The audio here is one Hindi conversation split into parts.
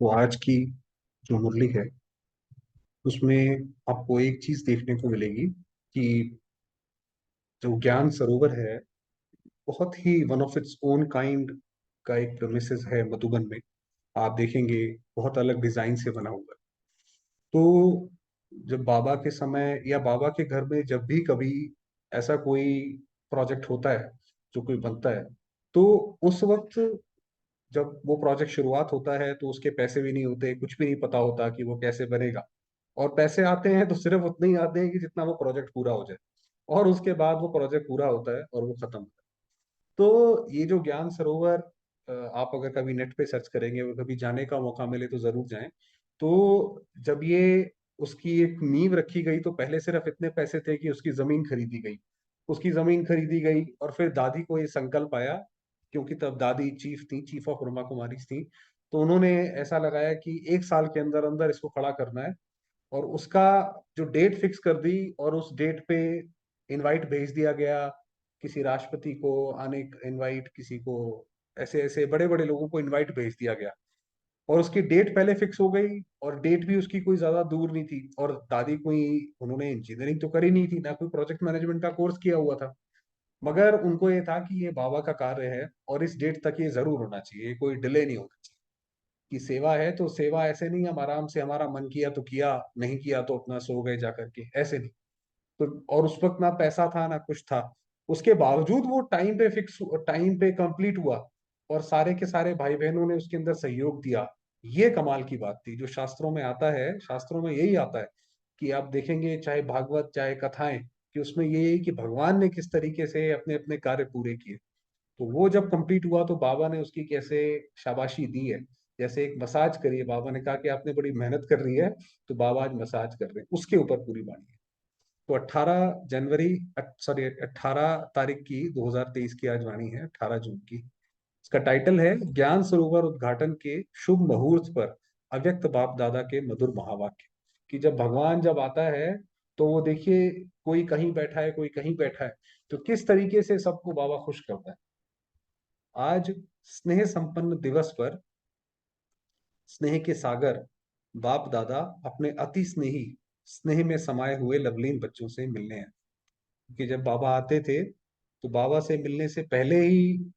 तो आज की जो मुरली है उसमें आपको एक चीज देखने को मिलेगी कि जो ज्ञान सरोवर है बहुत ही one of its own kind का एक प्रेमिसेस है मधुबन में। आप देखेंगे बहुत अलग डिजाइन से बना हुआ है। तो जब बाबा के समय या बाबा के घर में जब भी कभी ऐसा कोई प्रोजेक्ट होता है, जो कोई बनता है, तो उस वक्त जब वो प्रोजेक्ट शुरुआत होता है तो उसके पैसे भी नहीं होते, कुछ भी नहीं पता होता कि वो कैसे बनेगा। और पैसे आते हैं तो सिर्फ उतने ही आते हैं कि जितना वो प्रोजेक्ट पूरा हो जाए। और उसके बाद वो प्रोजेक्ट पूरा होता है और वो खत्म होता है। तो ये जो ज्ञान सरोवर, आप अगर कभी नेट पे सर्च करेंगे और कभी जाने का मौका मिले तो जरूर जाएं। तो जब ये उसकी एक नींव रखी गई तो पहले सिर्फ इतने पैसे थे कि उसकी जमीन खरीदी गई। उसकी जमीन खरीदी गई और फिर दादी को ये संकल्प आया, क्योंकि तब दादी चीफ थी, चीफ ऑफ ब्रह्मा कुमारी थी। तो उन्होंने ऐसा लगाया कि एक साल के अंदर अंदर इसको खड़ा करना है। और उसका जो डेट फिक्स कर दी और उस डेट पे इनवाइट भेज दिया गया। किसी राष्ट्रपति को आने इनवाइट, किसी को ऐसे ऐसे बड़े बड़े लोगों को इनवाइट भेज दिया गया। और उसकी डेट पहले फिक्स हो गई और डेट भी उसकी कोई ज्यादा दूर नहीं थी। और दादी कोई, उन्होंने इंजीनियरिंग तो करी नहीं थी, ना कोई प्रोजेक्ट मैनेजमेंट का कोर्स किया हुआ था। मगर उनको ये था कि ये बाबा का कार्य है और इस डेट तक ये जरूर होना चाहिए, कोई डिले नहीं होना चाहिए। कि सेवा है तो सेवा ऐसे नहीं हम आराम से, हमारा मन किया तो किया, नहीं किया तो अपना सो गए जा करके, ऐसे नहीं। तो और उस वक्त ना पैसा था ना कुछ था। उसके बावजूद वो टाइम पे फिक्स, टाइम पे कंप्लीट हुआ। और सारे के सारे भाई बहनों ने उसके अंदर सहयोग दिया। ये कमाल की बात थी। जो शास्त्रों में आता है, शास्त्रों में यही आता है कि आप देखेंगे चाहे भागवत चाहे कथाएं, कि उसमें ये है कि भगवान ने किस तरीके से अपने अपने कार्य पूरे किए। तो वो जब कंप्लीट हुआ तो बाबा ने उसकी कैसे शाबाशी दी है। जैसे एक मसाज करिए, बाबा ने कहा कि आपने बड़ी मेहनत कर रही है, तो बाबा आज मसाज कर रहे हैं, उसके ऊपर पूरी बाणी है। तो 18 जनवरी, सॉरी 18 तारीख की 2023 की आज वाणी है, 18 जून की। इसका टाइटल है ज्ञान सरोवर उद्घाटन के शुभ मुहूर्त पर अव्यक्त बाप दादा के मधुर महावाक्य। कि जब भगवान जब आता है तो वो देखिए, कोई कहीं बैठा है कोई कहीं बैठा है, तो किस तरीके से सबको बाबा खुश करता है। आज स्नेह संपन्न दिवस पर स्नेह के सागर बाप दादा अपने अति स्नेही, स्नेह में समाये हुए लवलीन बच्चों से मिलने हैं। कि जब बाबा आते थे तो बाबा से मिलने से पहले ही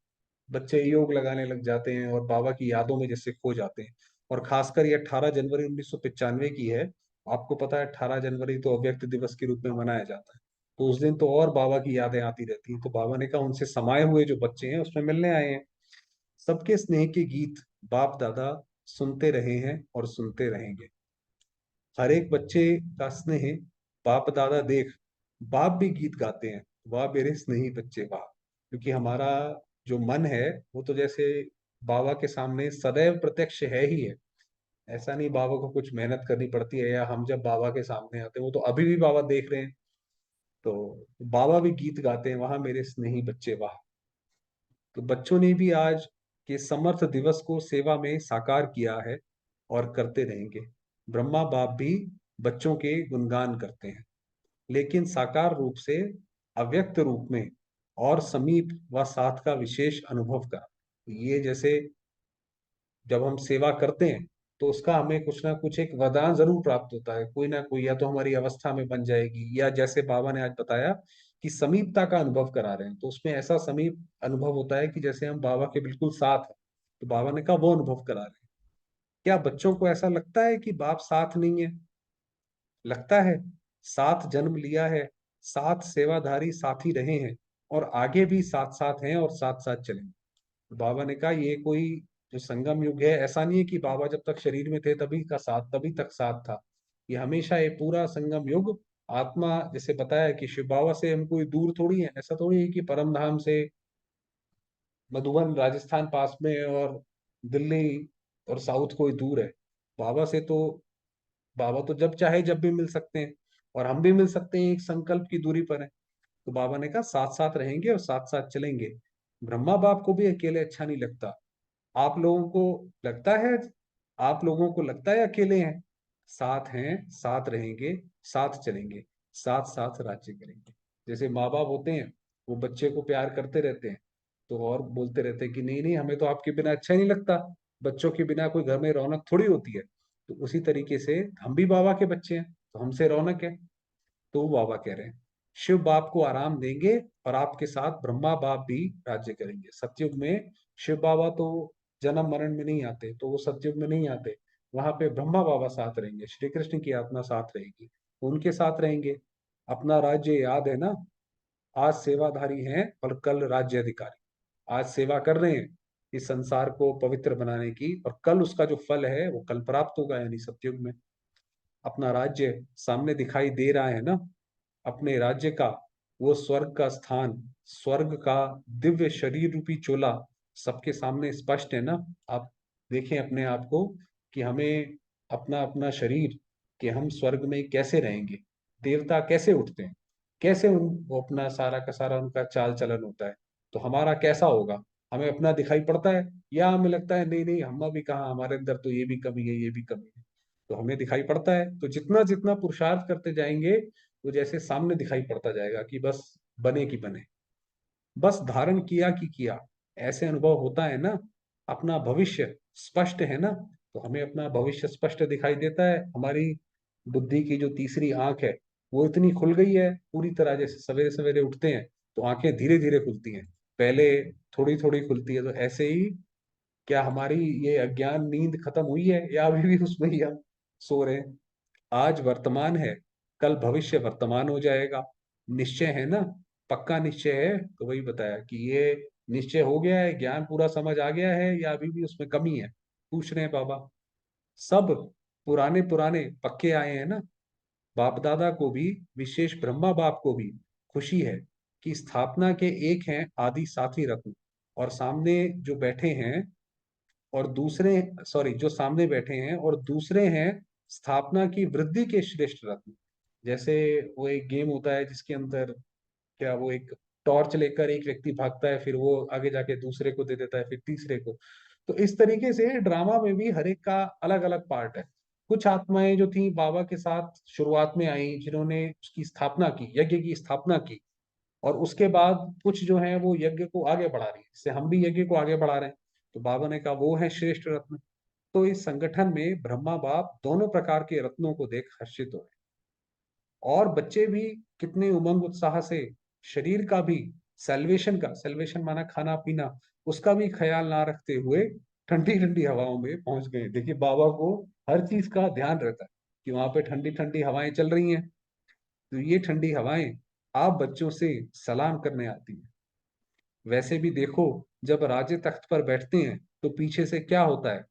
बच्चे योग लगाने लग जाते हैं और बाबा की यादों में जैसे खो जाते हैं। और खासकर ये 18 जनवरी 1995 की है। आपको पता है 18 जनवरी तो अव्यक्त दिवस के रूप में मनाया जाता है। तो उस दिन तो और बाबा की यादें आती रहती हैं। तो बाबा ने कहा उनसे समाये हुए जो बच्चे हैं उसमें मिलने आए हैं। सबके स्नेह के गीत बाप दादा सुनते रहे हैं और सुनते रहेंगे। हर एक बच्चे का स्नेह बाप दादा देख, बाप भी गीत गाते हैं, वाह मेरे स्नेही बच्चे वाह। क्योंकि हमारा जो मन है वो तो जैसे बाबा के सामने सदैव प्रत्यक्ष है ही है। ऐसा नहीं बाबा को कुछ मेहनत करनी पड़ती है, या हम जब बाबा के सामने आते हैं वो तो अभी भी बाबा देख रहे हैं। तो बाबा भी गीत गाते हैं, वहां मेरे स्नेही बच्चे वाह। तो बच्चों ने भी आज के समर्थ दिवस को सेवा में साकार किया है और करते रहेंगे। ब्रह्मा बाप भी बच्चों के गुणगान करते हैं, लेकिन साकार रूप से, अव्यक्त रूप में और समीप व साथ का विशेष अनुभव का। ये जैसे जब हम सेवा करते हैं तो उसका हमें कुछ ना कुछ एक वरदान जरूर प्राप्त होता है, कोई ना कोई, या तो हमारी अवस्था में बन जाएगी, या जैसे बाबा ने आज बताया कि समीपता का अनुभव करा रहे हैं, तो उसमें ऐसा समीप अनुभव होता है कि जैसे हम बाबा के बिल्कुल साथ हैं। तो बाबा ने कहा वो अनुभव करा रहे हैं। क्या बच्चों को ऐसा लगता है कि बाप साथ नहीं है? लगता है। साथ जन्म लिया है, साथ सेवाधारी साथी रहे हैं, और आगे भी साथ साथ हैं और साथ साथ चलेंगे। बाबा ने कहा ये कोई जो संगम युग है, ऐसा नहीं है कि बाबा जब तक शरीर में थे तभी का साथ, तभी तक साथ था। ये हमेशा ये पूरा संगम युग, आत्मा जैसे बताया कि शिव बाबा से हम कोई दूर थोड़ी है। ऐसा थोड़ी है कि परम धाम से मधुबन राजस्थान पास में है और दिल्ली और साउथ कोई दूर है। बाबा से तो, बाबा तो जब चाहे जब भी मिल सकते हैं, और हम भी मिल सकते हैं, एक संकल्प की दूरी पर है। तो बाबा ने कहा साथ साथ रहेंगे और साथ साथ चलेंगे। ब्रह्मा बाप को भी अकेले अच्छा नहीं लगता। आप लोगों को लगता है, आप लोगों को लगता है अकेले हैं? साथ हैं, साथ रहेंगे, साथ चलेंगे, साथ साथ राज्य करेंगे। जैसे माँ बाप होते हैं, वो बच्चे को प्यार करते रहते हैं, तो और बोलते रहते हैं कि नहीं नहीं हमें तो आपके बिना अच्छा ही नहीं लगता। बच्चों के बिना कोई घर में रौनक थोड़ी होती है। तो उसी तरीके से हम भी बाबा के बच्चे हैं, तो हमसे रौनक है। तो वो बाबा कह रहे हैं शिव बाप को आराम देंगे और आपके साथ ब्रह्मा बाप भी राज्य करेंगे। सतयुग में शिव बाबा तो जन्म मरण में नहीं आते, तो वो सतयुग में नहीं आते। वहां पे ब्रह्मा बाबा साथ रहेंगे, श्री कृष्ण की आत्मा साथ रहेगी, वो उनके साथ रहेंगे। अपना राज्य याद है ना, आज सेवाधारी हैं और कल राज्य अधिकारी। आज सेवा कर रहे हैं इस संसार को पवित्र बनाने की, और कल उसका जो फल है वो कल प्राप्त होगा, यानी सतयुग में। अपना राज्य सामने दिखाई दे रहा है ना, अपने राज्य का वो स्वर्ग का स्थान, स्वर्ग का दिव्य शरीर रूपी चोला सबके सामने स्पष्ट है ना। आप देखें अपने आप को कि हमें अपना अपना शरीर, कि हम स्वर्ग में कैसे रहेंगे, देवता कैसे उठते हैं, कैसे वो अपना सारा का सारा उनका चाल चलन होता है, तो हमारा कैसा होगा। हमें अपना दिखाई पड़ता है, या हमें लगता है नहीं नहीं हम भी कहाँ, हमारे अंदर तो ये भी कमी है, ये भी कमी है। तो हमें दिखाई पड़ता है, तो जितना जितना पुरुषार्थ करते जाएंगे वो जैसे सामने दिखाई पड़ता जाएगा कि बस बने कि बने, बस धारण किया कि किया, ऐसे अनुभव होता है ना। अपना भविष्य स्पष्ट है ना, तो हमें अपना भविष्य स्पष्ट दिखाई देता है। हमारी बुद्धि की जो तीसरी आंख है वो इतनी खुल गई है पूरी तरह, जैसे सवेरे सवेरे उठते हैं तो आंखें धीरे धीरे खुलती हैं, पहले थोड़ी थोड़ी खुलती है। तो ऐसे ही क्या हमारी ये अज्ञान नींद खत्म हुई है, या अभी भी उसमें ही हम सो रहे हैं। आज वर्तमान है, कल भविष्य वर्तमान हो जाएगा। निश्चय है ना, पक्का निश्चय है। तो वही बताया कि ये निश्चय हो गया है, ज्ञान पूरा समझ आ गया है, या अभी भी उसमें कमी है, पूछ रहे हैं बाबा। सब पुराने पुराने पक्के आए हैं ना। बाप दादा को भी, विशेष ब्रह्मा बाप को भी खुशी है कि स्थापना के एक हैं आदि साथी रत्न, और सामने जो बैठे हैं, और दूसरे, सॉरी, जो सामने बैठे हैं और दूसरे हैं स्थापना की वृद्धि के श्रेष्ठ रत्न। जैसे वो एक गेम होता है जिसके अंदर क्या, वो एक टॉर्च लेकर एक व्यक्ति भागता है, फिर वो आगे जाके दूसरे को दे देता है, फिर तीसरे को। तो इस तरीके से ड्रामा में भी हर एक का अलग अलग पार्ट है। कुछ आत्माएं जो थी बाबा के साथ शुरुआत में आई, जिन्होंने उसकी स्थापना की, यज्ञ की स्थापना की, और उसके बाद कुछ जो है वो यज्ञ को आगे बढ़ा रही है, जैसे हम भी यज्ञ को आगे बढ़ा रहे हैं। तो बाबा ने कहा वो है श्रेष्ठ रत्न। तो इस संगठन में ब्रह्मा बाप दोनों प्रकार के रत्नों को देख हर्षित हुए, और बच्चे भी कितने उमंग उत्साह से शरीर का भी, सेल्वेशन का, सेल्वेशन माना खाना पीना, उसका भी ख्याल ना रखते हुए ठंडी ठंडी हवाओं में पहुंच गए। देखिए बाबा को हर चीज का ध्यान रहता है कि वहां पे ठंडी ठंडी हवाएं चल रही हैं, तो ये ठंडी हवाएं आप बच्चों से सलाम करने आती हैं। वैसे भी देखो, जब राजे तख्त पर बैठते हैं तो पीछे से क्या होता है,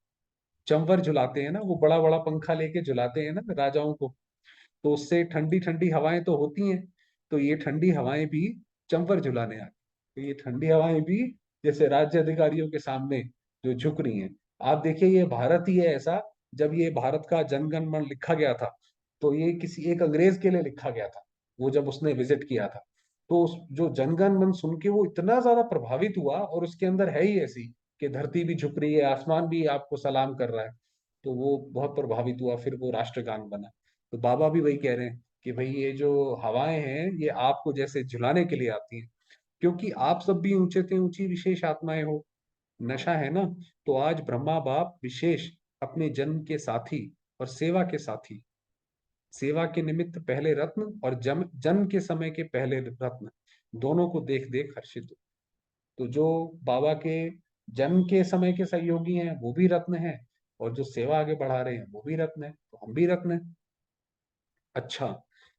चंवर झुलाते हैं ना, वो बड़ा बड़ा पंखा लेके झुलाते हैं ना राजाओं को। तो उससे ठंडी ठंडी हवाएं तो होती हैं, तो ये ठंडी हवाएं भी चंवर झुलाने आती। तो ये ठंडी हवाएं भी जैसे राज्य अधिकारियों के सामने जो झुक रही हैं। आप देखिए ये भारत ही है ऐसा, जब ये भारत का जनगण मन लिखा गया था, तो ये किसी एक अंग्रेज के लिए लिखा गया था, वो जब उसने विजिट किया था। तो उस जो जनगण मन सुन के वो इतना ज्यादा प्रभावित हुआ, और उसके अंदर है ही ऐसी कि धरती भी झुक रही है, आसमान भी आपको सलाम कर रहा है। तो वो बहुत प्रभावित हुआ, फिर वो राष्ट्रगान बना। तो बाबा भी वही कह रहे हैं कि भाई ये जो हवाएं हैं ये आपको जैसे झुलाने के लिए आती हैं, क्योंकि आप सब भी ऊंचे से ऊंची विशेष आत्माएं हो। नशा है ना, तो आज ब्रह्मा बाप विशेष अपने जन्म के साथी और सेवा के साथी, सेवा के निमित्त पहले रत्न, और जन्म के समय के पहले रत्न, दोनों को देख देख हर्षित हो। तो जो बाबा के जन्म के समय के सहयोगी हैं वो भी रत्न हैं, और जो सेवा आगे बढ़ा रहे हैं वो भी रत्न है, तो हम भी रत्न हैं। अच्छा,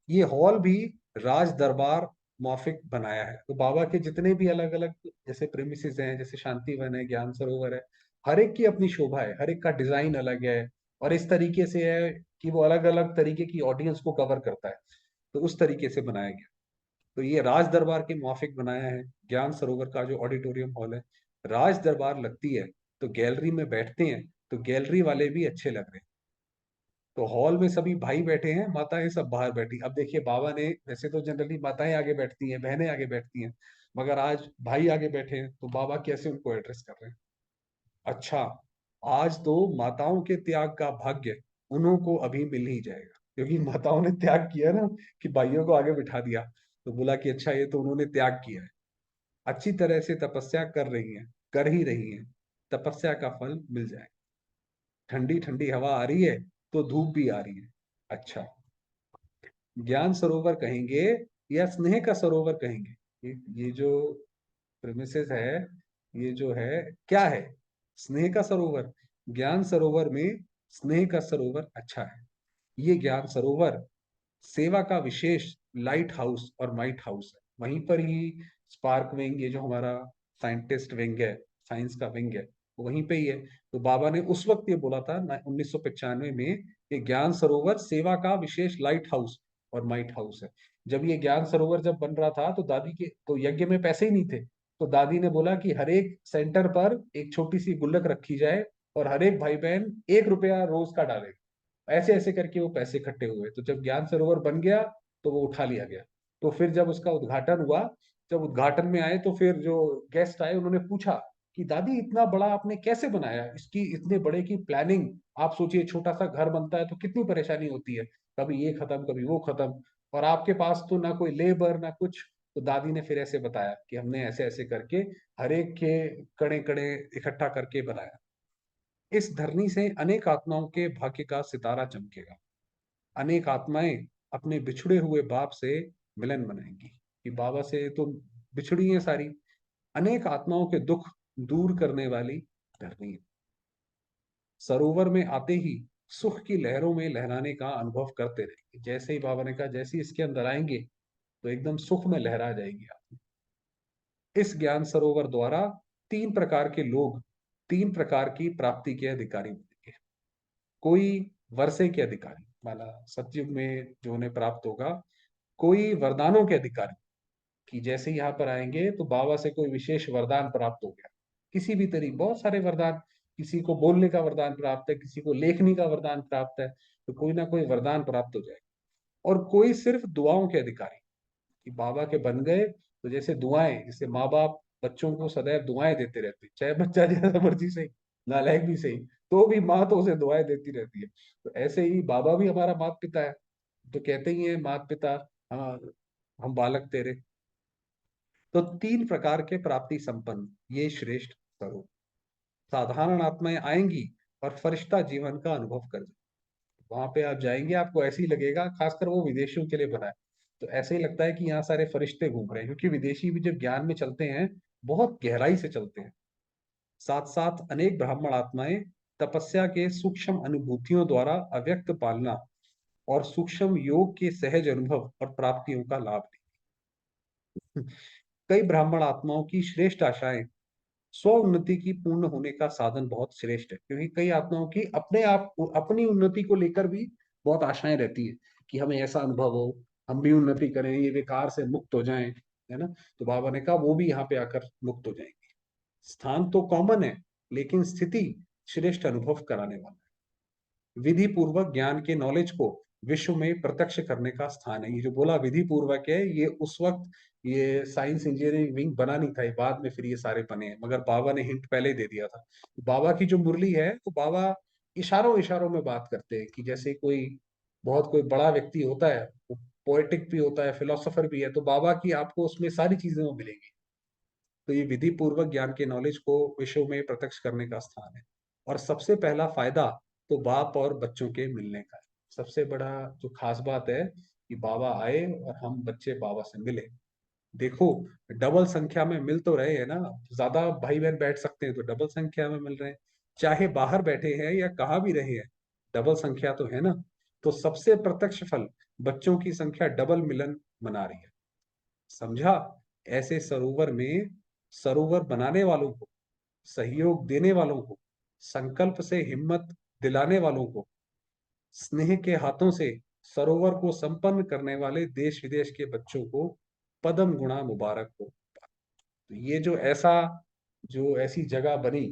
ये हॉल भी राज दरबार मौफिक बनाया है। तो बाबा के जितने भी अलग अलग जैसे प्रेमिसेस हैं, जैसे शांति वन है, ज्ञान सरोवर है, हर एक की अपनी शोभा है, हर एक का डिजाइन अलग है, और इस तरीके से है कि वो अलग अलग तरीके की ऑडियंस को कवर करता है। तो उस तरीके से बनाया गया। तो ये राज दरबार के मुआफिक बनाया है। ज्ञान सरोवर का जो ऑडिटोरियम हॉल है, राज दरबार लगती है, तो गैलरी में बैठते हैं तो गैलरी वाले भी अच्छे लग रहे हैं। तो हॉल में सभी भाई बैठे हैं, माताएं सब बाहर बैठी। अब देखिए बाबा ने, वैसे तो जनरली माताएं आगे बैठती हैं, बहनें आगे बैठती हैं, मगर आज भाई आगे बैठे हैं, तो बाबा कैसे उनको एड्रेस कर रहे हैं। अच्छा, आज तो माताओं के त्याग का भाग्य उन्हों को अभी मिल ही जाएगा, क्योंकि माताओं ने त्याग किया ना, कि भाइयों को आगे बिठा दिया। तो बोला कि अच्छा ये तो उन्होंने त्याग किया है, अच्छी तरह से तपस्या कर रही हैं, कर ही रही हैं, तपस्या का फल मिल जाए। ठंडी ठंडी हवा आ रही है तो धूप भी आ रही है। अच्छा, ज्ञान सरोवर कहेंगे या स्नेह का सरोवर कहेंगे? ये जो प्रेमिसेस है, ये जो है क्या है? स्नेह का सरोवर। ज्ञान सरोवर में स्नेह का सरोवर अच्छा है। ये ज्ञान सरोवर सेवा का विशेष लाइट हाउस और माइट हाउस है। वहीं पर ही स्पार्क विंग, ये जो हमारा साइंटिस्ट विंग है, साइंस का विंग है, वो वहीं पे ही है। तो बाबा ने उस वक्त ये बोला था 1995 में कि ज्ञान सरोवर सेवा का विशेष लाइट हाउस और माइट हाउस है। जब ये ज्ञान सरोवर जब बन रहा था तो दादी के तो यज्ञ में पैसे ही नहीं थे। तो दादी ने बोला कि हर एक सेंटर पर एक छोटी सी गुल्लक रखी जाए और हर एक भाई बहन 1 रुपया रोज का डाले। ऐसे ऐसे करके वो पैसे इकट्ठे हुए, तो जब ज्ञान सरोवर बन गया तो वो उठा लिया गया। तो फिर जब उसका उद्घाटन हुआ, जब उद्घाटन में आए तो फिर जो गेस्ट आए उन्होंने पूछा कि दादी इतना बड़ा आपने कैसे बनाया, इसकी इतने बड़े की प्लानिंग, आप सोचिए छोटा सा घर बनता है तो कितनी परेशानी होती है, कभी ये खत्म कभी वो खत्म, और आपके पास तो ना कोई लेबर ना कुछ। तो दादी ने फिर ऐसे बताया कि हमने ऐसे ऐसे करके हर एक के कड़े कड़े इकट्ठा करके बनाया। इस धरनी से अनेक आत्माओं के भाग्य का सितारा चमकेगा। अनेक आत्माएं अपने बिछड़े हुए बाप से मिलन मनाएंगी। कि बाबा से तो बिछड़ी हैं सारी। अनेक आत्माओं के दुख दूर करने वाली धरनी है। सरोवर में आते ही सुख की लहरों में लहराने का अनुभव करते रहेंगे। जैसे ही बाबा ने कहा, जैसे ही इसके अंदर आएंगे तो एकदम सुख में लहरा जाएंगे आप। इस ज्ञान सरोवर द्वारा 3 प्रकार के लोग 3 प्रकार की प्राप्ति के अधिकारी बनेंगे। कोई वर्षे के अधिकारी, माना सतयुग में जो उन्हें प्राप्त होगा। कोई वरदानों के अधिकारी, कि जैसे यहाँ पर आएंगे तो बाबा से कोई विशेष वरदान प्राप्त हो गया, किसी भी तरीके बहुत सारे वरदान, किसी को बोलने का वरदान प्राप्त है, किसी को लेखनी का वरदान प्राप्त है, तो कोई ना कोई वरदान प्राप्त हो जाएगा। और कोई सिर्फ दुआओं के अधिकारी, कि बाबा के बन गए तो जैसे दुआएं, जैसे माँ बाप बच्चों को सदैव दुआएं देते रहते हैं, चाहे बच्चा जैसा मर्जी सही, नालायक भी सही, तो भी माँ तो उसे दुआएं देती रहती है। तो ऐसे ही बाबा भी हमारा माता पिता है। तो कहते ही है माता पिता, हाँ, हम बालक तेरे। तो 3 प्रकार के प्राप्ति संपन्न ये श्रेष्ठ स्वरूप। साधारण आत्माएं आएंगी और फरिश्ता जीवन का अनुभव कर, वहां पे आप जाएंगे आपको ऐसे ही लगेगा, खासकर वो विदेशियों के लिए बना है, तो ऐसे ही लगता है कि यहाँ सारे फरिश्ते घूम रहे हैं, क्योंकि विदेशी भी जब ज्ञान में चलते हैं बहुत गहराई से चलते हैं। साथ साथ अनेक ब्राह्मण आत्माएं तपस्या के सूक्ष्म अनुभूतियों द्वारा अव्यक्त पालना और सूक्ष्म योग के सहज अनुभव और प्राप्तियों का लाभ लें। कई ब्राह्मण आत्माओं की श्रेष्ठ आशाएं स्व उन्नति की पूर्ण होने का साधन बहुत श्रेष्ठ है, क्योंकि कई आत्माओं की अपने आप अपनी उन्नति को लेकर भी बहुत आशाएं रहती है कि हमें ऐसा अनुभव हो, हम भी उन्नति करें, ये विकार से मुक्त हो जाएं, है ना। तो बाबा ने कहा वो भी यहाँ पे आकर मुक्त हो जाएंगे। स्थान तो कॉमन है, लेकिन स्थिति श्रेष्ठ अनुभव कराने वाला है। विधि पूर्वक ज्ञान के नॉलेज को विश्व में प्रत्यक्ष करने का स्थान है। ये जो बोला विधि पूर्वक है, ये उस वक्त ये साइंस इंजीनियरिंग विंग बना नहीं था, ये बाद में फिर ये सारे बने हैं, मगर बाबा ने हिंट पहले ही दे दिया था। बाबा की जो मुरली है तो बाबा इशारों इशारों में बात करते हैं, कि जैसे कोई बड़ा व्यक्ति होता है, वो पोएटिक भी होता है, फिलोसोफर भी है, तो बाबा की आपको उसमें सारी चीजें वो मिलेंगी। तो ये विधि पूर्वक ज्ञान के नॉलेज को विश्व में प्रत्यक्ष करने का स्थान है। और सबसे पहला फायदा तो बाप और बच्चों के मिलने का है। सबसे बड़ा जो खास बात है कि बाबा आए और हम बच्चे बाबा से मिले। देखो, डबल संख्या में मिल तो रहे हैं ना, ज्यादा भाई बहन बैठ सकते हैं तो डबल संख्या में मिल रहे हैं, चाहे बाहर बैठे हैं या कहाँ भी रहे हैं, डबल संख्या तो है ना। तो सबसे प्रत्यक्ष फल बच्चों की संख्या डबल मिलन मना रही है। समझा? ऐसे सरोवर में सरोवर बनाने वालों को, सहयोग देने वालों को, संकल्प से हिम्मत दिलाने वालों को, स्नेह के हाथों से सरोवर को संपन्न करने वाले देश विदेश के बच्चों को पदम गुणा मुबारक हो। तो ये जो ऐसी जगह बनी,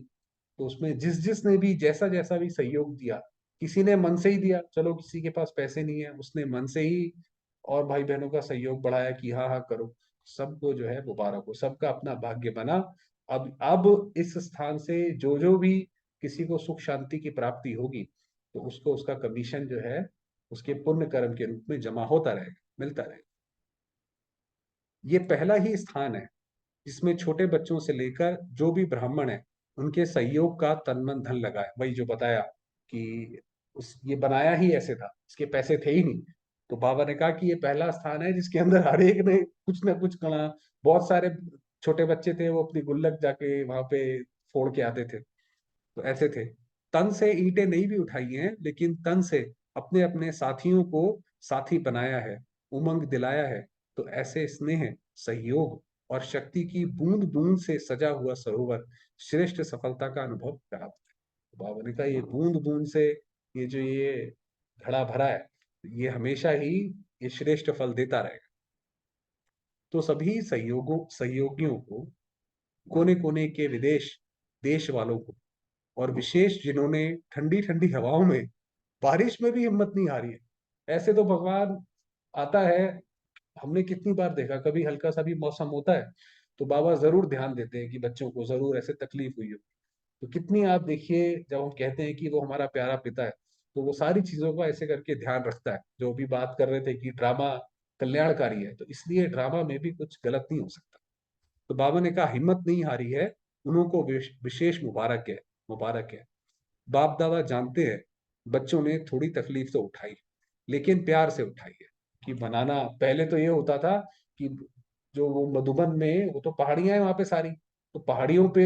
तो उसमें जिस जिसने भी जैसा जैसा भी सहयोग दिया, किसी ने मन से ही दिया, चलो किसी के पास पैसे नहीं है, उसने मन से ही और भाई बहनों का सहयोग बढ़ाया कि हाँ हाँ करो। सबको जो है मुबारक हो, सबका अपना भाग्य बना। अब इस स्थान से जो जो भी किसी को सुख शांति की प्राप्ति होगी, तो उसको उसका कमीशन जो है उसके पुण्य कर्म के रूप में जमा होता रहेगा, मिलता रहेगा। ये पहला ही स्थान है जिसमें छोटे बच्चों से लेकर जो भी ब्राह्मण है उनके सहयोग का तन मन धन लगा है, वही जो बताया कि उस ये बनाया ही ऐसे था, इसके पैसे थे ही नहीं। तो बाबा ने कहा कि ये पहला स्थान है जिसके अंदर हर एक ने कुछ ना कुछ कला। बहुत सारे छोटे बच्चे थे, वो अपनी गुल्लक जाके वहां पे फोड़ के आते थे। तो ऐसे थे। तन से ईंटें नहीं भी उठाई हैं, लेकिन तन से अपने अपने साथियों को साथी बनाया है, उमंग दिलाया है। तो ऐसे स्नेह, सहयोग और शक्ति की बूंद बूंद से सजा हुआ सरोवर श्रेष्ठ सफलता का अनुभव कराता है। बाबा ने कहा ये बूंद बूंद से ये जो ये घड़ा भरा है, ये हमेशा ही ये श्रेष्ठ फल देता रहेगा। तो सभी सहयोगियों को, कोने कोने के विदेश देश वालों को, और विशेष जिन्होंने ठंडी ठंडी हवाओं में, बारिश में भी हिम्मत नहीं हारी है। ऐसे तो भगवान आता है, हमने कितनी बार देखा, कभी हल्का सा भी मौसम होता है तो बाबा जरूर ध्यान देते हैं कि बच्चों को जरूर ऐसे तकलीफ हुई हो। तो कितनी, आप देखिए, जब हम कहते हैं कि वो हमारा प्यारा पिता है, तो वो सारी चीजों का ऐसे करके ध्यान रखता है। जो भी बात कर रहे थे कि ड्रामा कल्याणकारी है, तो इसलिए ड्रामा में भी कुछ गलत नहीं हो सकता। तो बाबा ने कहा हिम्मत नहीं हारी है, उनको विशेष मुबारक है, मुबारक है। बाप दादा जानते हैं बच्चों ने थोड़ी तकलीफ तो उठाई, लेकिन प्यार से उठाई है। कि बनाना पहले तो ये होता था कि जो वो मधुबन में, वो तो पहाड़ियां हैं वहां पे सारी, तो पहाड़ियों पे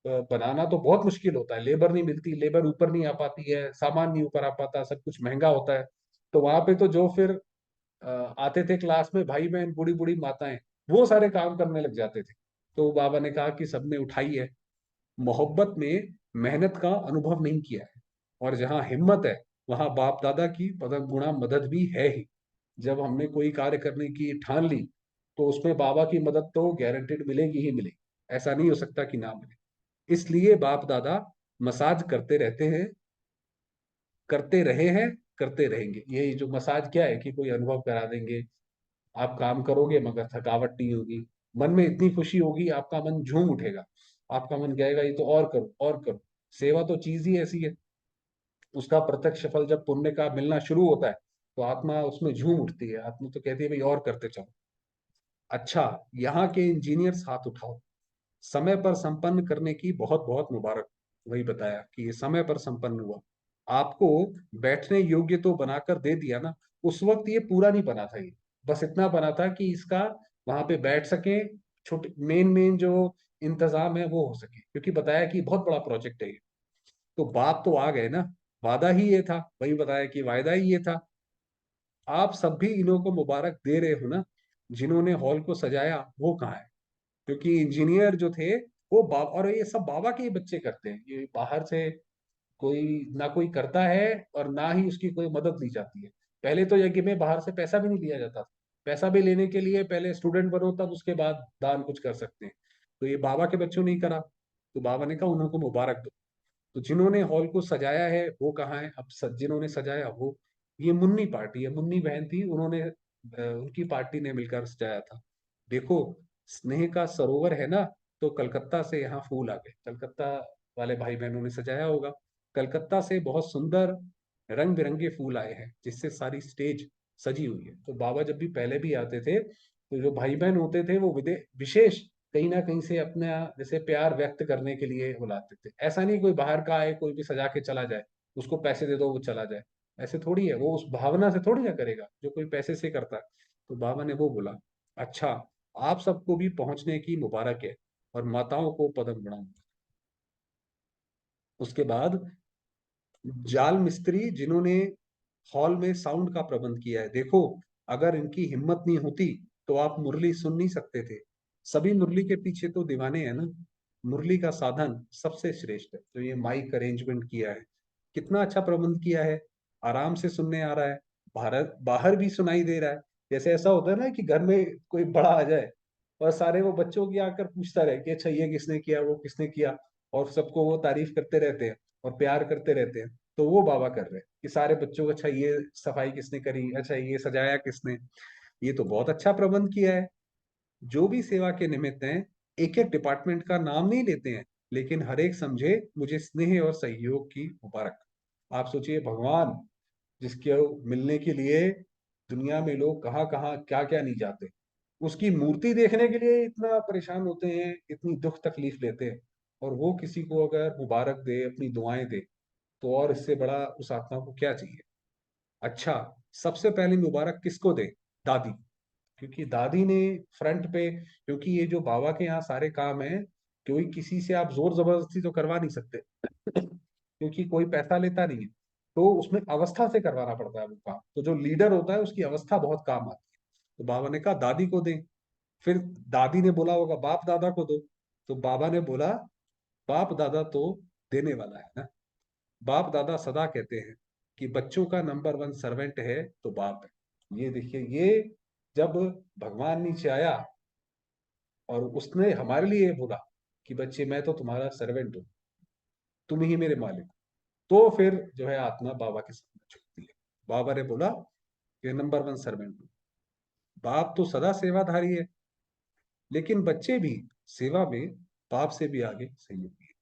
बनाना तो बहुत मुश्किल होता है, लेबर नहीं मिलती, लेबर ऊपर नहीं आ पाती है, सामान नहीं ऊपर आ पाता, सब कुछ महंगा होता है। तो वहां पे तो जो फिर अ, आते थे क्लास में भाई बहन, बूढ़ी बूढ़ी माताएं, वो सारे काम करने लग जाते थे। तो बाबा ने कहा कि सबने उठाई है। मोहब्बत में मेहनत का अनुभव नहीं किया है, और जहाँ हिम्मत है वहां बाप दादा की पदम गुणा मदद भी है ही। जब हमने कोई कार्य करने की ठान ली, तो उसमें बाबा की मदद तो गारंटेड मिलेगी ही मिलेगी, ऐसा नहीं हो सकता कि ना मिले। इसलिए बाप दादा मसाज करते रहते हैं, करते रहे हैं, करते रहेंगे। ये जो मसाज क्या है कि कोई अनुभव करा देंगे, आप काम करोगे मगर थकावट नहीं होगी, मन में इतनी खुशी होगी, आपका मन झूम उठेगा, आपका मन कहेगा ये तो और करो और करो। सेवा तो चीज ही ऐसी है, उसका प्रत्यक्ष फल जब पुण्य का मिलना शुरू होता है, तो आत्मा उसमें झूम उठती है, आत्मा तो कहती है भाई और करते चलो। अच्छा, यहाँ के इंजीनियर्स हाथ उठाओ, समय पर संपन्न करने की बहुत बहुत मुबारक। वही बताया कि ये समय पर संपन्न हुआ। आपको बैठने योग्य तो बनाकर दे दिया ना, उस वक्त ये पूरा नहीं बना था, ये बस इतना बना था कि इसका वहां पे बैठ सके, छोटे मेन मेन जो इंतजाम है वो हो सके, क्योंकि बताया कि बहुत बड़ा प्रोजेक्ट है ये। तो बात तो आ गए ना, वादा ही ये था, वही बताया कि वायदा ही ये था। आप सब भी इन्हों को मुबारक दे रहे हो ना, जिन्होंने हॉल को सजाया वो कहाँ है? क्योंकि इंजीनियर जो थे वो और ये सब बाबा के ही बच्चे करते हैं, ये बाहर से कोई ना कोई करता है, और ना ही उसकी कोई मदद ली जाती है। पहले तो यज्ञ में बाहर से पैसा भी नहीं लिया जाता था। पैसा भी लेने के लिए पहले स्टूडेंट बनो, तब उसके बाद दान कुछ कर सकते हैं। तो ये बाबा के बच्चों ने ही करा, तो बाबा ने कहा उनको मुबारक दो। तो जिन्होंने हॉल को सजाया है वो कहाँ है? अब जिन्होंने सजाया वो, ये मुन्नी पार्टी है, मुन्नी बहन थी, उन्होंने उनकी पार्टी ने मिलकर सजाया था। देखो, स्नेह का सरोवर है ना, तो कलकत्ता से यहाँ फूल आ गए, कलकत्ता वाले भाई बहनों ने सजाया होगा। कलकत्ता से बहुत सुंदर रंग बिरंगे फूल आए हैं, जिससे सारी स्टेज सजी हुई है। तो बाबा जब भी पहले भी आते थे, तो जो भाई बहन होते थे वो विशेष कहीं ना कहीं से अपना जैसे प्यार व्यक्त करने के लिए बुलाते थे। ऐसा नहीं कोई बाहर का आए, कोई भी सजा के चला जाए, उसको पैसे दे दो वो चला जाए, ऐसे थोड़ी है, वो उस भावना से थोड़ी ना करेगा जो कोई पैसे से करता है। तो बाबा ने वो बोला, अच्छा, आप सबको भी पहुंचने की मुबारक है, और माताओं को पदम प्रणाम। उसके बाद जाल मिस्त्री जिन्होंने हॉल में साउंड का प्रबंध किया है, देखो, अगर इनकी हिम्मत नहीं होती तो आप मुरली सुन नहीं सकते थे। सभी मुरली के पीछे तो दीवाने हैं ना। मुरली का साधन सबसे श्रेष्ठ है, तो ये माइक अरेंजमेंट किया है, कितना अच्छा प्रबंध किया है, आराम से सुनने आ रहा है, भारत बाहर भी सुनाई दे रहा है। जैसे ऐसा होता है ना कि घर में कोई बड़ा आ जाए और सारे वो बच्चों की आकर पूछता रहे कि अच्छा ये किसने किया, वो किसने किया, और सबको वो तारीफ करते रहते हैं और प्यार करते रहते हैं। तो वो बाबा कर रहे हैं कि सारे बच्चों को, अच्छा ये सफाई किसने करी, अच्छा ये सजाया किसने, ये तो बहुत अच्छा प्रबंध किया है। जो भी सेवा के निमित्त हैं, एक एक डिपार्टमेंट का नाम नहीं लेते हैं, लेकिन हर एक समझे मुझे स्नेह और सहयोग की मुबारक। आप सोचिए, भगवान जिसके मिलने के लिए दुनिया में लोग कहाँ कहाँ क्या क्या नहीं जाते, उसकी मूर्ति देखने के लिए इतना परेशान होते हैं, इतनी दुख तकलीफ लेते हैं, और वो किसी को अगर मुबारक दे, अपनी दुआएं दे, तो और इससे बड़ा उस आत्मा को क्या चाहिए। अच्छा, सबसे पहले मुबारक किसको दे? दादी। क्योंकि दादी ने फ्रंट पे, क्योंकि ये जो बाबा के यहाँ सारे काम है, कोई किसी से आप जोर जबरदस्ती तो करवा नहीं सकते क्योंकि कोई पैसा लेता नहीं है, तो उसमें अवस्था से करवाना पड़ता है वो काम। तो जो लीडर होता है उसकी अवस्था बहुत काम आती है। तो बाबा ने कहा दादी को दे। फिर दादी ने बोला होगा बाप दादा को दो। तो बाबा ने बोला बाप दादा तो देने वाला है ना। बाप दादा सदा कहते हैं कि बच्चों का नंबर वन सर्वेंट है तो बाप है। ये देखिए, ये जब भगवान नीचे आया और उसने हमारे लिए बोला कि बच्चे मैं तो तुम्हारा सर्वेंट हूँ, तुम ही मेरे मालिक हो, तो फिर जो है आत्मा बाबा के सामने झुकती है। बाबा ने बोला कि नंबर वन सर्वेंट हूँ। बाप तो सदा सेवाधारी है, लेकिन बच्चे भी सेवा में बाप से भी आगे सहयोगी है।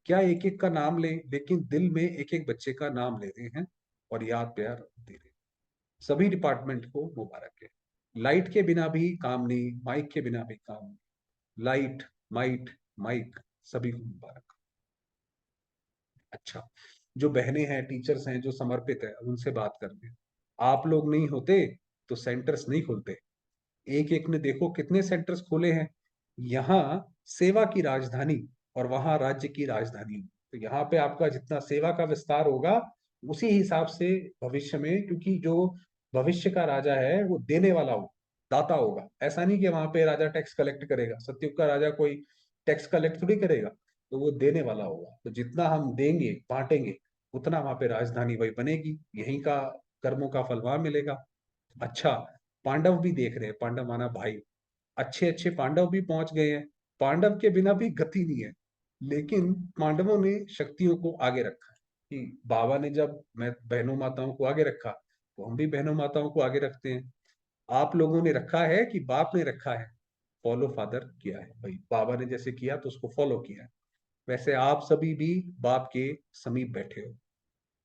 क्या एक एक का नाम ले, लेकिन दिल में एक एक बच्चे का नाम ले रहे हैं और याद प्यार दे रहे हैं। सभी डिपार्टमेंट को मुबारक है। लाइट के बिना भी काम नहीं, माइक के बिना भी काम नहीं। लाइट, माइट, माइक, सभी को मुबारक। अच्छा, जो बहनें हैं, टीचर्स हैं जो समर्पित है, अब उनसे बात करते हैं। आप लोग नहीं होते तो सेंटर्स नहीं खुलते। एक एक ने देखो कितने सेंटर्स खोले हैं। यहाँ सेवा की राजधानी और वहां राज्य की राजधानी। तो यहाँ पे आपका जितना सेवा का विस्तार होगा, उसी हिसाब से भविष्य में, क्योंकि जो भविष्य का राजा है वो देने वाला हो, दाता होगा। ऐसा नहीं कि वहां पे राजा टैक्स कलेक्ट करेगा। सतयुग का राजा कोई टैक्स कलेक्ट थोड़ी करेगा, तो वो देने वाला होगा। तो जितना हम देंगे बांटेंगे, उतना वहां पे राजधानी वही बनेगी। यहीं का कर्मों का फल वहां मिलेगा। अच्छा, पांडव भी देख रहे हैं, पांडव माना भाई। अच्छे अच्छे पांडव भी पहुंच गए हैं। पांडव के बिना भी गति नहीं है, लेकिन पांडवों ने शक्तियों को आगे रखा है। कि बाबा ने जब मैं बहनों माताओं को आगे रखा, तो हम भी बहनों माताओं को आगे रखते हैं। आप लोगों ने रखा है कि बाप ने रखा है? फॉलो फादर किया है भाई, बाबा ने जैसे किया तो उसको फॉलो किया है। वैसे आप सभी भी बाप के समीप बैठे हो।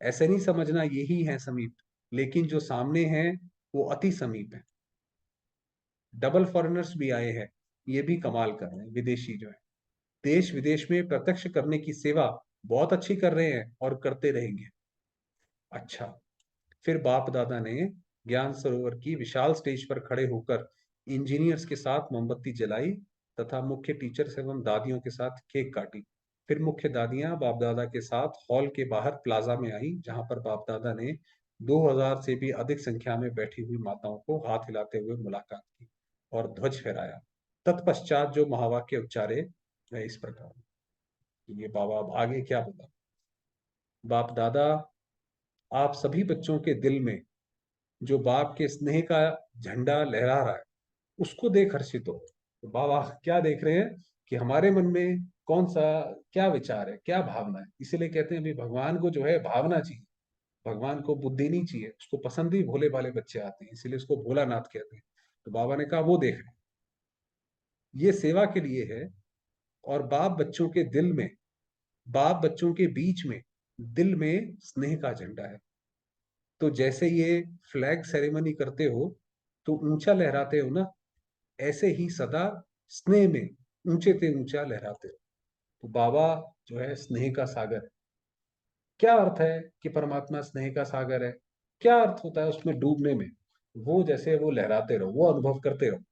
ऐसे नहीं समझना यही है समीप, लेकिन जो सामने है वो अति समीप है। डबल फॉरेनर्स भी आए हैं, ये भी कमाल कर रहे हैं, विदेशी जो है। देश विदेश में प्रत्यक्ष करने की सेवा बहुत अच्छी कर रहे हैं और करते रहेंगे। अच्छा, फिर बाप दादा ने ज्ञान सरोवर की विशाल स्टेज पर खड़े होकर इंजीनियर्स के साथ मोमबत्ती जलाई तथा मुख्य टीचर्स एवं दादियों के साथ केक काटी। फिर मुख्य दादियां बाप दादा के साथ हॉल के बाहर प्लाजा में आई, जहां पर बाप दादा ने 2000 से भी अधिक संख्या में बैठी हुई माताओं को हाथ हिलाते हुए मुलाकात की और ध्वज फहराया। तत्पश्चात जो महावाक्य उच्चारे वह इस प्रकार। ये बाबा अब आगे क्या बोला। बाप दादा, आप सभी बच्चों के दिल में जो बाप के स्नेह का झंडा लहरा रहा है, उसको देख हर्षित हो। तो बाबा क्या देख रहे हैं कि हमारे मन में कौन सा, क्या विचार है, क्या भावना है। इसीलिए कहते हैं अभी भगवान को जो है भावना चाहिए, भगवान को बुद्धि नहीं चाहिए। उसको पसंद ही भोले भाले बच्चे आते हैं, इसीलिए उसको भोलानाथ कहते हैं। तो बाबा ने कहा वो देख रहे हैं, ये सेवा के लिए है। और बाप बच्चों के बीच में दिल में स्नेह का झंडा है। तो जैसे ये फ्लैग सेरेमनी करते हो तो ऊंचा लहराते हो ना, ऐसे ही सदा स्नेह में ऊंचे से ऊंचा लहराते हो। तो बाबा जो है स्नेह का सागर है। क्या अर्थ है कि परमात्मा स्नेह का सागर है? क्या अर्थ होता है उसमें डूबने में? वो जैसे वो लहराते रहो, वो अनुभव करते रहो।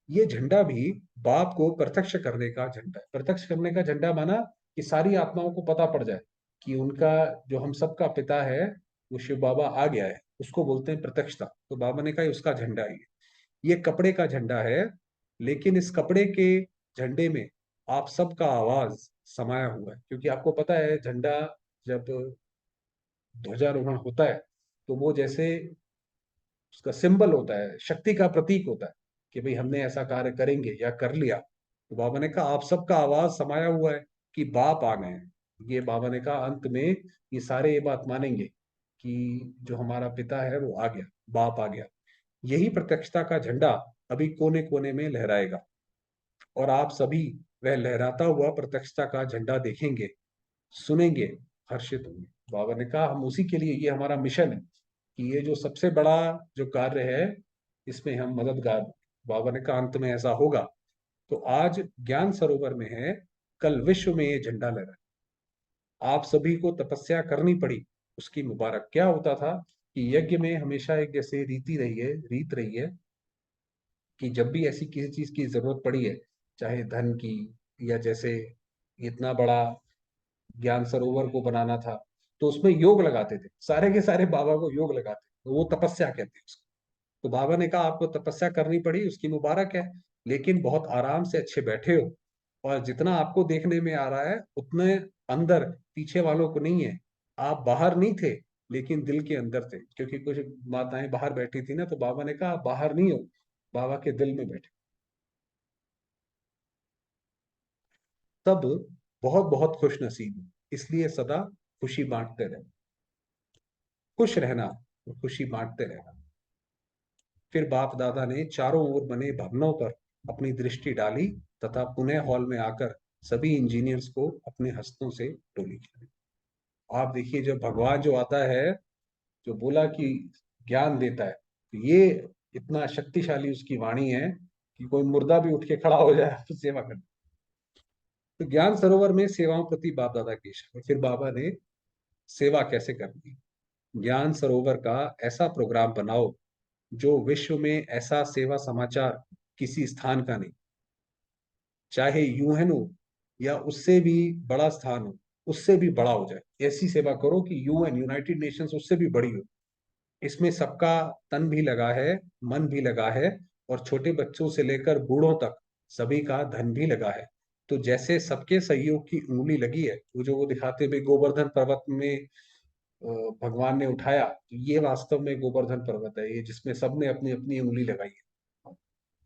ये झंडा भी बाप को प्रत्यक्ष करने का झंडा है। प्रत्यक्ष करने का झंडा माना कि सारी आत्माओं को पता पड़ जाए कि उनका, जो हम सबका पिता है, वो शिव बाबा आ गया है। उसको बोलते हैं प्रत्यक्षता। तो बाबा ने कहा उसका झंडा है ये कपड़े का झंडा है। लेकिन इस कपड़े के झंडे में आप सबका आवाज समाया हुआ है। क्योंकि आपको पता है झंडा जब ध्वजारोहण होता है, तो वो जैसे उसका सिंबल होता है, शक्ति का प्रतीक होता है कि भाई हमने ऐसा कार्य करेंगे या कर लिया। तो बाबा ने कहा आप सबका आवाज समाया हुआ है कि बाप आ गए हैं। ये बाबा ने कहा अंत में ये सारे ये बात मानेंगे कि जो हमारा पिता है वो आ गया, बाप आ गया। यही प्रत्यक्षता का झंडा अभी कोने कोने में लहराएगा और आप सभी वह लहराता हुआ प्रत्यक्षता का झंडा देखेंगे, सुनेंगे, हर्षित होंगे। बाबा ने कहा हम उसी के लिए, ये हमारा मिशन है कि ये जो सबसे बड़ा जो कार्य है, इसमें हम मददगार। बाबा ने कहा अंत में ऐसा होगा। तो आज ज्ञान सरोवर में है, कल विश्व में ये झंडा लहरा। आप सभी को तपस्या करनी पड़ी, उसकी मुबारक। क्या होता था कि यज्ञ में हमेशा एक जैसे रीत रही है कि जब भी ऐसी किसी चीज की जरूरत पड़ी है, चाहे धन की, या जैसे इतना बड़ा ज्ञान सरोवर को बनाना था, तो उसमें योग लगाते थे, सारे के सारे बाबा को योग लगाते, तो वो तपस्या कहते हैं उसको। तो बाबा ने कहा आपको तपस्या करनी पड़ी, उसकी मुबारक है, लेकिन बहुत आराम से अच्छे बैठे हो, और जितना आपको देखने में आ रहा है उतने अंदर पीछे वालों को नहीं है। आप बाहर नहीं थे, लेकिन दिल के अंदर थे, क्योंकि कुछ माताएं बाहर बैठी थी ना, तो बाबा ने कहा आप बाहर नहीं हो, बाबा के दिल में बैठे। तब बहुत बहुत खुश नसीब हूं, इसलिए सदा खुशी बांटते रहे, खुश रहना और खुशी बांटते रहना। फिर बाप दादा ने चारों ओर बने भवनों पर अपनी दृष्टि डाली, तथा पुनः हॉल में आकर सभी इंजीनियर्स को अपने हस्तों से टोली खिलाई। आप देखिए, जब भगवान जो आता है, जो बोला कि ज्ञान देता है, तो ये इतना शक्तिशाली उसकी वाणी है कि कोई मुर्दा भी उठ के खड़ा हो जाए तो सेवा कर। तो ज्ञान सरोवर में सेवाओं प्रति बाप दादा की इच्छा है। फिर बाबा ने सेवा कैसे करनी, ज्ञान सरोवर का ऐसा प्रोग्राम बनाओ जो विश्व में ऐसा सेवा समाचार किसी स्थान का नहीं, चाहे यूएन हो या उससे भी बड़ा स्थान हो, उससे भी बड़ा हो जाए, ऐसी सेवा करो कि यूएन, यूनाइटेड नेशंस, उससे भी बड़ी हो। इसमें सबका तन भी लगा है, मन भी लगा है, और छोटे बच्चों से लेकर बूढ़ों तक सभी का धन भी लगा है। तो जैसे सबके सहयोग की उंगली लगी है, वो जो वो दिखाते हुए गोवर्धन पर्वत में भगवान ने उठाया, तो ये वास्तव में गोवर्धन पर्वत है, ये जिसमें सबने अपनी अपनी उंगली लगाई है।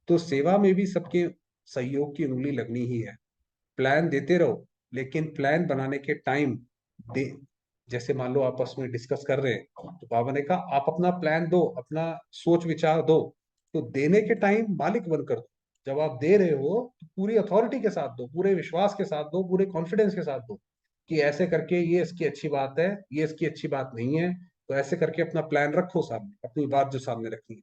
तो सेवा में भी सबके सहयोग की उंगली लगनी ही है। प्लान देते रहो, लेकिन प्लान बनाने के टाइम दे, जैसे मान लो आपस में डिस्कस कर रहे हैं, तो बाबा ने कहा आप अपना प्लान दो, अपना सोच विचार दो, तो देने के टाइम मालिक बनकर दो। जब आप दे रहे हो तो पूरी अथॉरिटी के साथ दो, पूरे विश्वास के साथ दो, पूरे कॉन्फिडेंस के साथ दो, कि ऐसे करके ये इसकी अच्छी बात है, ये इसकी अच्छी बात नहीं है। तो ऐसे करके अपना प्लान रखो सामने, अपनी बात जो सामने रखनी है।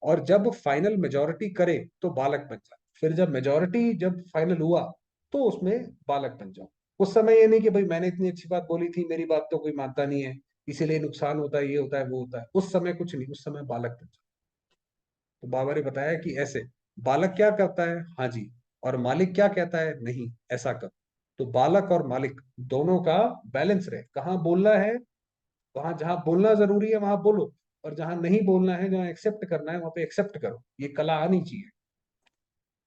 और जब फाइनल मेजोरिटी करे तो बालक बन जाए, फिर जब मेजोरिटी जब फाइनल हुआ, तो उसमें बालक बन जाओ। उस समय ये नहीं कि भाई मैंने इतनी अच्छी बात बोली थी, मेरी बात तो कोई मानता नहीं है, इसीलिए नुकसान होता है, ये होता है, वो होता है, उस समय कुछ नहीं, उस समय बालक बन जाओ। तो बाबा ने बताया कि ऐसे बालक क्या करता है, हाँ जी, और मालिक क्या कहता है, नहीं, ऐसा कर। तो बालक और मालिक दोनों का बैलेंस रहे, कहाँ बोलना है, वहां जहां बोलना जरूरी है वहां बोलो, और जहां नहीं बोलना है, जहां एक्सेप्ट करना है वहां पे एक्सेप्ट करो, ये कला आनी चाहिए।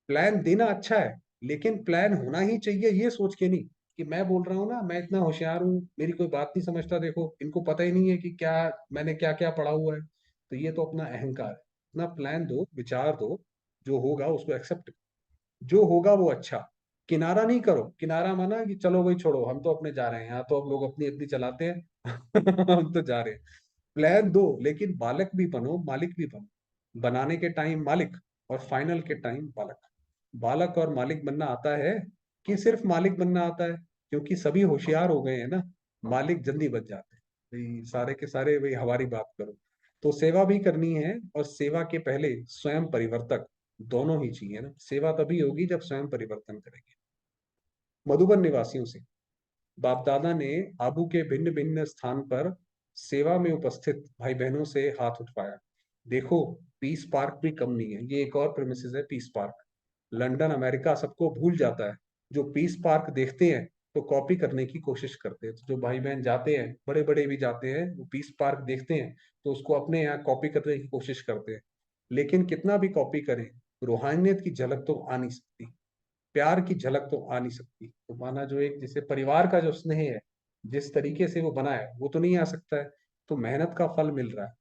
प्लान देना अच्छा है, लेकिन प्लान होना ही चाहिए ये सोच के नहीं कि मैं बोल रहा हूँ ना, मैं इतना होशियार हूँ, मेरी कोई बात नहीं समझता, देखो इनको पता ही नहीं है कि क्या मैंने क्या क्या पढ़ा हुआ है। तो ये तो अपना अहंकार है। अपना प्लान दो, विचार दो, जो होगा उसको एक्सेप्ट, जो होगा वो अच्छा। किनारा नहीं करो, किनारा माना कि चलो भाई छोड़ो, हम तो अपने जा रहे हैं, यहाँ तो अब लोग अपनी अपनी चलाते हैं हम तो जा रहे हैं। प्लान दो, लेकिन बालक भी बनो, मालिक भी बनो। बनाने के टाइम मालिक, और फाइनल के टाइम बालक। बालक और मालिक बनना आता है, कि सिर्फ मालिक बनना आता है, क्योंकि सभी होशियार हो गए हैं ना, मालिक जल्दी बन जाते हैं। भाई सारे के सारे भाई हमारी बात करो। तो सेवा भी करनी है, और सेवा के पहले स्वयं परिवर्तक दोनों ही चाहिए ना, सेवा तभी होगी जब स्वयं परिवर्तन करेंगे। मधुबन निवासियों से बाप दादा ने आबू के भिन्न भिन्न स्थान पर सेवा में उपस्थित भाई बहनों से हाथ उठवाया। देखो, पीस पार्क भी कम नहीं है, ये एक और प्रेमिसेस है, पीस पार्क। लंदन अमेरिका सबको भूल जाता है, जो पीस पार्क देखते हैं तो कॉपी करने की कोशिश करते हैं। तो जो भाई बहन जाते हैं, बड़े बड़े भी जाते हैं, वो पीस पार्क देखते हैं तो उसको अपने यहाँ कॉपी करने की कोशिश करते हैं। लेकिन कितना भी कॉपी करें, रूहानियत की झलक तो आ नहीं सकती, प्यार की झलक तो आ नहीं सकती। तो माना जो एक जैसे परिवार का जो स्नेह है, जिस तरीके से वो बना है, वो तो नहीं आ सकता है। तो मेहनत का फल मिल रहा है,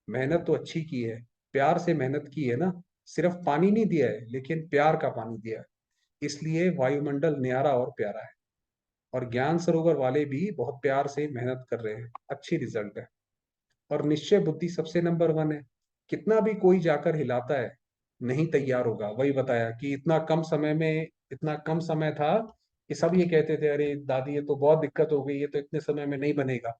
मेहनत तो अच्छी की है, प्यार से मेहनत की है ना, सिर्फ पानी नहीं दिया है, लेकिन प्यार का पानी दिया है, इसलिए वायुमंडल न्यारा और प्यारा है। और ज्ञान सरोवर वाले भी बहुत प्यार से मेहनत कर रहे हैं, अच्छी रिजल्ट है। और निश्चय बुद्धि सबसे नंबर वन है। कितना भी कोई जाकर हिलाता है, नहीं तैयार होगा। वही बताया कि इतना कम समय में, इतना कम समय था कि सब ये कहते थे अरे दादी ये तो बहुत दिक्कत हो गई, ये तो इतने समय में नहीं बनेगा।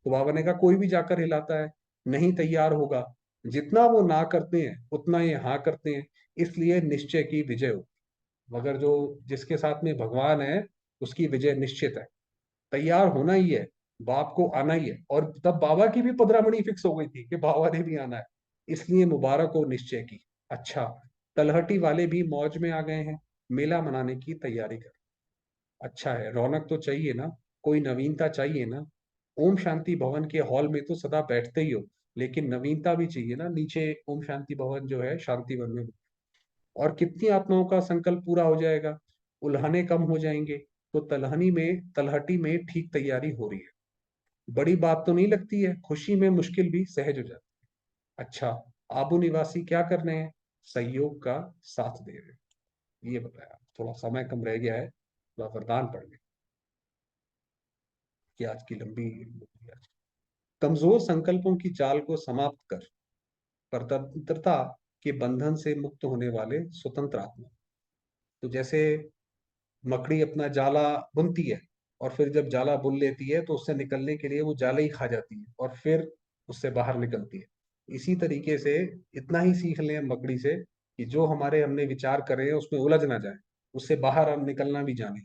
तो बाबा ने कहा कोई भी जाकर हिलाता है, नहीं तैयार होगा। जितना वो ना करते हैं उतना ये हाँ करते हैं, इसलिए निश्चय की विजय होती है। मगर जो जिसके साथ में भगवान है, उसकी विजय निश्चित है। तैयार होना ही है, बाप को आना ही है। और तब बाबा की भी 15 मणि फिक्स हो गई थी कि बाबा ने भी आना है, इसलिए मुबारक हो निश्चय की। अच्छा, तलहटी वाले भी मौज में आ गए हैं, मेला मनाने की तैयारी कर। अच्छा है, रौनक तो चाहिए ना, कोई नवीनता चाहिए ना। ओम शांति भवन के हॉल में तो सदा बैठते ही हो, लेकिन नवीनता भी चाहिए ना, नीचे ओम शांति भवन जो है शांति वन में। और कितनी आत्माओं का संकल्प पूरा हो जाएगा, उल्हाने कम हो जाएंगे। तो तलहटी में ठीक तैयारी हो रही है। बड़ी बात तो नहीं लगती है, खुशी में मुश्किल भी सहज हो जाती है। अच्छा, आबू निवासी क्या कर रहे हैं, सहयोग का साथ दे रहे हैं, ये बताया। थोड़ा समय कम रह गया है, थोड़ा वरदान पड़ गया कि आज की लंबी। कमजोर संकल्पों की चाल को समाप्त कर स्वतंत्रता के बंधन से मुक्त होने वाले स्वतंत्र आत्मा। तो जैसे मकड़ी अपना जाला बुनती है, और फिर जब जाला बुन लेती है तो उससे निकलने के लिए वो जाला ही खा जाती है, और फिर उससे बाहर निकलती है। इसी तरीके से इतना ही सीख लें मकड़ी से कि जो हमारे हमने विचार करे हैं उसमें उलझ ना जाए, उससे बाहर हम निकलना भी जाने।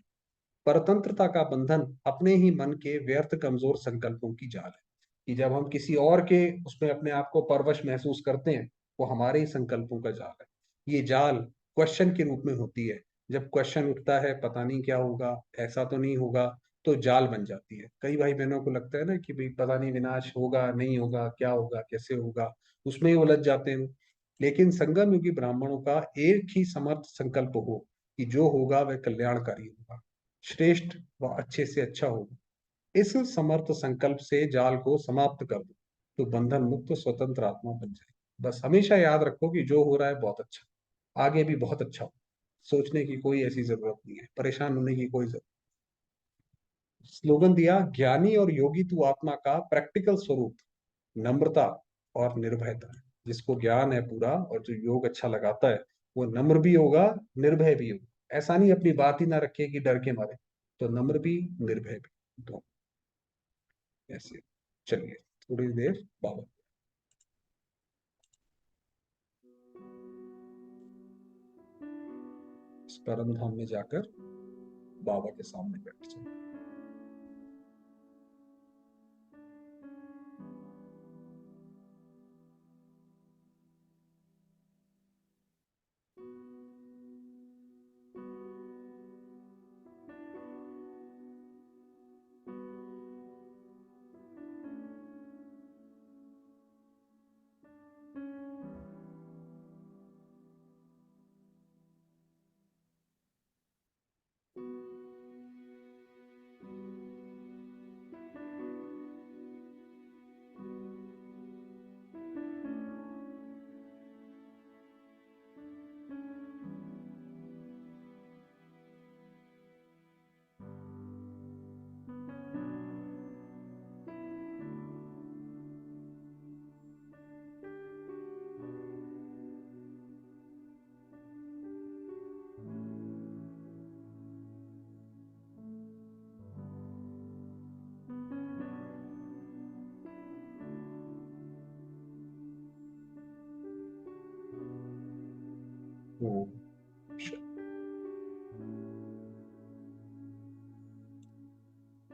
परतंत्रता का बंधन अपने ही मन के व्यर्थ कमजोर संकल्पों की जाल है, कि जब हम किसी और के उसमें अपने आप को परवश महसूस करते हैं, वो हमारे ही संकल्पों का जाल है। ये जाल क्वेश्चन के रूप में होती है। जब क्वेश्चन उठता है पता नहीं क्या होगा, ऐसा तो नहीं होगा, तो जाल बन जाती है। कई भाई बहनों को लगता है ना कि भाई पता नहीं विनाश होगा नहीं होगा, क्या होगा कैसे होगा, उसमें ही उलझ जाते हैं। लेकिन संगम युगी ब्राह्मणों का एक ही समर्थ संकल्प हो कि जो होगा वह कल्याणकारी होगा, श्रेष्ठ व अच्छे से अच्छा होगा। इस समर्थ संकल्प से जाल को समाप्त कर दो, तो बंधन मुक्त स्वतंत्र आत्मा बन जाए। बस हमेशा याद रखो कि जो हो रहा है बहुत अच्छा, आगे भी बहुत अच्छा हो। सोचने की कोई ऐसी जरूरत नहीं है, परेशान होने की कोई जरूरत। स्लोगन दिया, ज्ञानी और योगी तू आत्मा का प्रैक्टिकल स्वरूप, नम्रता और निर्भयता है। जिसको ज्ञान है पूरा और जो योग अच्छा लगाता है, वो नम्र भी होगा, निर्भय भी होगा। ऐसा नहीं अपनी बात ही ना रखे कि डर के मारे, तो नम्र भी निर्भय भी, तो ऐसे। चलिए, थोड़ी देर बाबा इस परम धाम में जाकर बाबा के सामने बैठ जाए। हम्म।